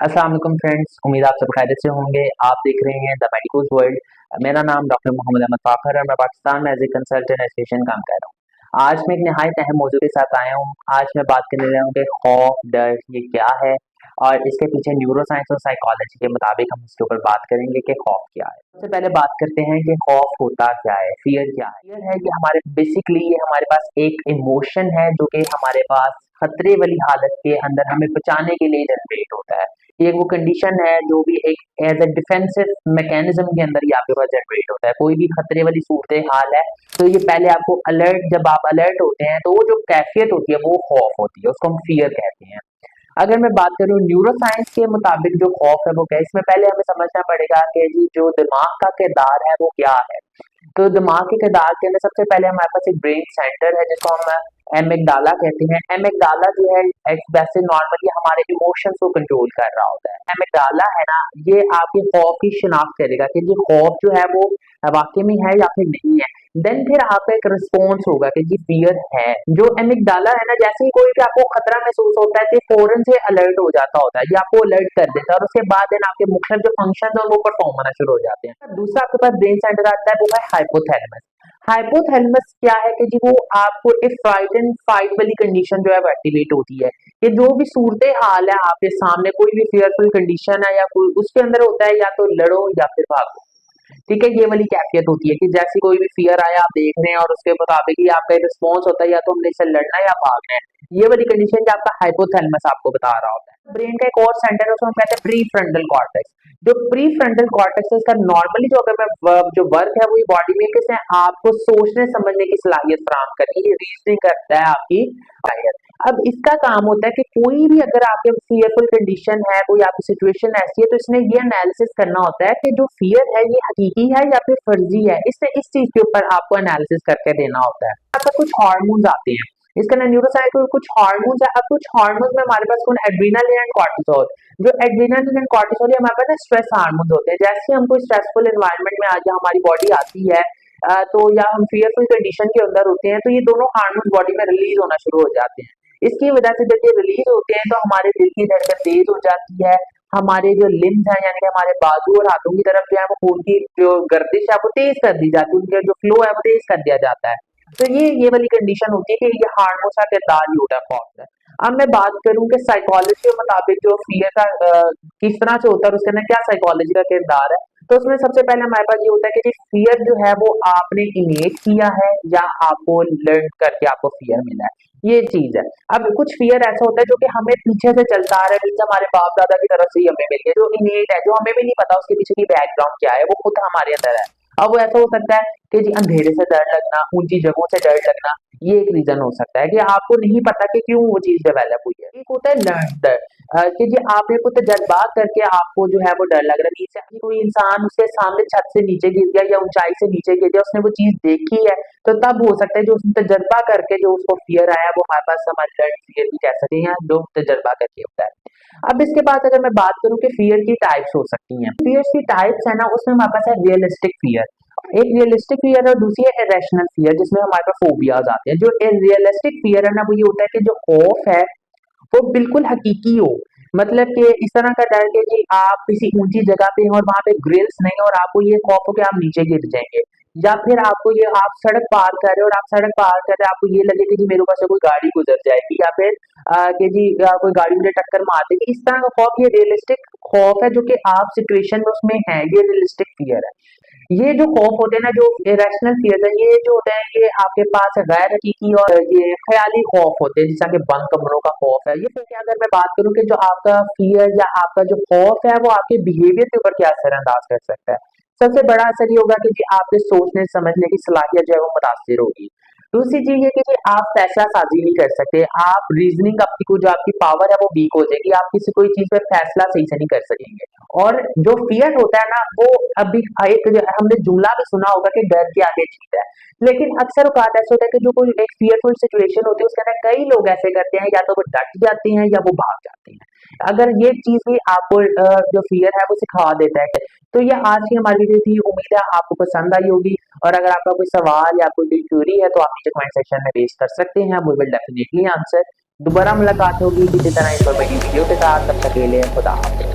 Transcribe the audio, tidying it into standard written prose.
अस्सलाम वालेकुम फ्रेंड्स, उम्मीद आप सब खैरियत से होंगे। आप देख रहे हैं द मेडिकोस वर्ल्ड। मेरा नाम डॉक्टर मोहम्मद अहमद फाखर है और मैं पाकिस्तान में एज ए कंसल्टेंट एजुकेशन काम कर रहा हूँ। आज मैं एक नहायत अहम मौजू के साथ आया हूँ। आज मैं बात करने जा रहा हूँ कि खौफ, डर ये क्या है और इसके पीछे न्यूरो साइंस और साइकोलॉजी के मुताबिक हम इसके ऊपर बात करेंगे कि खौफ क्या है। सबसे पहले बात करते हैं कि खौफ होता क्या है, फियर क्या है। फियर है कि हमारे बेसिकली ये हमारे पास एक इमोशन है जो कि हमारे पास खतरे वाली हालत के अंदर हमें बचाने के लिए जनरेट होता है। ये वो कंडीशन है जो भी एक एज अ डिफेंसिव मैकेनिज्म के अंदर ये आपके पास जनरेट होता है। कोई भी खतरे वाली सूरत हाल है तो ये पहले आपको अलर्ट, जब आप अलर्ट होते हैं तो वो जो कैफियत होती है वो खौफ होती है, उसको हम फियर कहते हैं। अगर मैं बात करूँ न्यूरो साइंस के मुताबिक जो खौफ है वो क्या है, इसमें पहले हमें समझना पड़ेगा कि जी जो दिमाग का किरदार है वो क्या है। तो दिमाग के किरदार के अंदर सबसे पहले हमारे पास एक ब्रेन सेंटर है जिसको हम एमिगडाला कहते हैं। एमिगडाला जो है वैसे नॉर्मली हमारे इमोशंस को कंट्रोल कर रहा होता है। एमिगडाला है ना, ये आपके खौफ की शिनाख्त करेगा कि ये खौफ जो है वो वाकई में है या फिर नहीं है। देन फिर आपका एक रिस्पॉन्स होगा कि जी फियर है। जो एमिगडाला है ना, जैसे ही कोई भी आपको खतरा महसूस होता है तो फौरन से अलर्ट हो जाता होता है, ये आपको अलर्ट कर देता है और उसके बाद देन आपके मुख्तलिफ जो फंक्शन है वो परफॉर्म होना शुरू हो जाते हैं। दूसरा आपके पास ब्रेन सेंटर आता है वो है हाइपोथैलेमस। हाइपोथैलेमस क्या है कि जी वो आपको एक फ्राइट एंड फाइट वाली कंडीशन जो है वो एक्टिवेट होती है कि जो भी सूरत हाल है आपके सामने, कोई भी फियरफुल कंडीशन है या कोई उसके अंदर होता है, या तो लड़ो या फिर भागो। ठीक है, ये वाली कैफियत होती है कि जैसे कोई भी फियर आया आप देख रहे हैं और उसके मुताबिक ही आपका रिस्पॉन्स होता है, या तो हमने इससे लड़ना है या भागना है। ये वाली कंडीशन जो आपका हाइपोथैलेमस आपको बता रहा होता है। ब्रेन का एक और सेंटर है उसको हम कहते हैं प्री फ्रंटल कॉर्टेक्स। जो प्री फ्रंटल कॉर्टेक्स है इसका नॉर्मली जो अगर मैं जो वर्क है वो ये बॉडी में किसने आपको सोचने समझने की सलाहियत फराहम करनी है, रीजनिंग करता है आपकी सलाहियत। अब इसका काम होता है कि कोई भी अगर आपके फियरफुल कंडीशन है, कोई आपकी सिचुएशन ऐसी है, तो इसने ये एनालिसिस करना होता है कि जो फियर है ये हकीकी है या फिर फर्जी है। इससे इस चीज के ऊपर आपको एनालिसिस करके देना होता है। आपका कुछ हार्मोन्स आते हैं, इसका ना न्यूरोसाइंस में कुछ हार्मोन्स है। अब कुछ हार्मोन्स में हमारे पास कौन, एड्रीनलिन एंड कॉर्टिसोल। जो एड्रीनलिन एंड कॉर्टिसोल हमारे पास ना स्ट्रेस हार्मोन्स होते हैं। जैसे हम कोई स्ट्रेसफुल एनवायरनमेंट में आज हमारी बॉडी आती है तो या हम फियरफुल कंडीशन के अंदर होते हैं तो ये दोनों हार्मोन्स बॉडी में रिलीज होना शुरू हो जाते हैं। इसकी वजह से जब ये रिलीज होते हैं तो हमारे दिल की धड़कन तेज हो जाती है, हमारे जो लिम्स हैं यानी कि हमारे बाजू और हाथों की तरफ जो है वो खून की जो गर्दिश है वो तेज कर दी जाती है, उनका जो फ्लो है वो तेज कर दिया जाता है। तो ये वाली कंडीशन होती है कि ये हार्मोन्स का किरदार ही होता है खौफ में। अब मैं बात करूं कि साइकोलॉजी के मुताबिक जो फियर का किस तरह से होता है और उसके अंदर क्या साइकोलॉजी का किरदार है, तो उसमें सबसे पहले हमारे पास ये होता है कि फियर जो है वो आपने इनेट किया है या आपको लर्न करके आपको फियर मिला है, ये चीज है। अब कुछ फियर ऐसा होता है जो कि हमें पीछे से चलता आ रहा है, पीछे हमारे बाप दादा की तरफ से ही हमें मिल गया, जो इनेट है, जो हमें भी नहीं पता उसके पीछे की बैकग्राउंड क्या है, वो खुद हमारे अंदर है। अब वो ऐसा हो सकता है कि जी अंधेरे से डर लगना, ऊंची जगहों से डर लगना, ये एक रीजन हो सकता है कि आपको नहीं पता कि क्यों वो चीज डेवलप हुई है। एक होता है लर्न डर, कि जी आपने कुछ तजर्बा करके आपको जो है वो डर लग रहा है। जैसे कोई इंसान उसके सामने छत से नीचे गिर गया या ऊंचाई से नीचे गिर गया, उसने वो चीज देखी है, तो तब हो सकता है जो उसने तजर्बा करके जो उसको फियर आया वो हमारे पास हमारे लर्न फियर भी कह सकते हैं, जो तजर्बा करके होता है। अब इसके बाद अगर मैं बात करूं कि फियर की टाइप्स हो सकती हैं, फियर्स की टाइप्स है ना, उसमें हमारे पास है रियलिस्टिक फियर। एक रियलिस्टिक फियर और दूसरी है इरेशनल फियर, जिसमें हमारे पास फोबियाज आते हैं। जो रियलिस्टिक फियर है ना वो ये होता है कि जो खौफ है वो बिल्कुल हकीकी हो, मतलब कि इस तरह का डर कि जी आप किसी ऊंची जगह पे हैं और वहां पे ग्रिल्स नहीं है और आपको ये खौफ हो कि आप नीचे गिर जाएंगे, या फिर आपको ये आप सड़क पार कर रहे हो और आप सड़क पार कर रहे हो, आपको ये लगे कि जी मेरे ऊपर से कोई गाड़ी गुजर जाएगी, या फिर कि जी कोई गाड़ी मुझे टक्कर मार देगी। इस तरह का खौफ ये रियलिस्टिक खौफ है जो कि आप सिचुएशन में उसमें है, ये रियलिस्टिक फियर है। ये जो खौफ होते हैं ना, जो इरेशनल फियर है, ये जो होता है ये आपके पास गैर हकीकी और ये ख्याली खौफ होते हैं, जैसा कि बंद कमरों का खौफ है। ये तो क्या, अगर मैं बात करूं कि जो आपका फियर या आपका जो खौफ है वो आपके बिहेवियर के ऊपर क्या असर अंदाज कर सकता है, सबसे बड़ा असर ये होगा कि जी आपके सोचने समझने की सलाहियत जो है वो मुतासिर होगी। दूसरी चीज ये कि जी आप फैसला साजी नहीं कर सकते, आप रीजनिंग आपकी को जो आपकी पावर है वो वीक हो जाएगी, आप किसी कोई चीज पर फैसला सही से नहीं कर सकेंगे। और जो फियर होता है ना वो अभी एक हमने जुमला भी सुना होगा कि डर के आगे जीत है, लेकिन अक्सर औकात ऐसा होता है कि जो कोई एक फियरफुल सिचुएशन होती है उसके अंदर कई लोग ऐसे करते हैं, या तो वो डट जाते हैं या वो भाग जाते हैं। अगर ये चीज भी आपको जो फियर है वो सिखा देता है। तो ये आज की हमारी वीडियो थी, उम्मीद है आपको पसंद आई होगी। और अगर आपका कोई सवाल या कोई क्यूरी है तो आप नीचे कमेंट सेक्शन में भेज कर सकते हैं, वी विल डेफिनेटली आंसर। दोबारा मुलाकात होगी किसी तरह इंफॉर्मेटिव वीडियो के साथ, तब तक के लिए खुदा हाफिज़।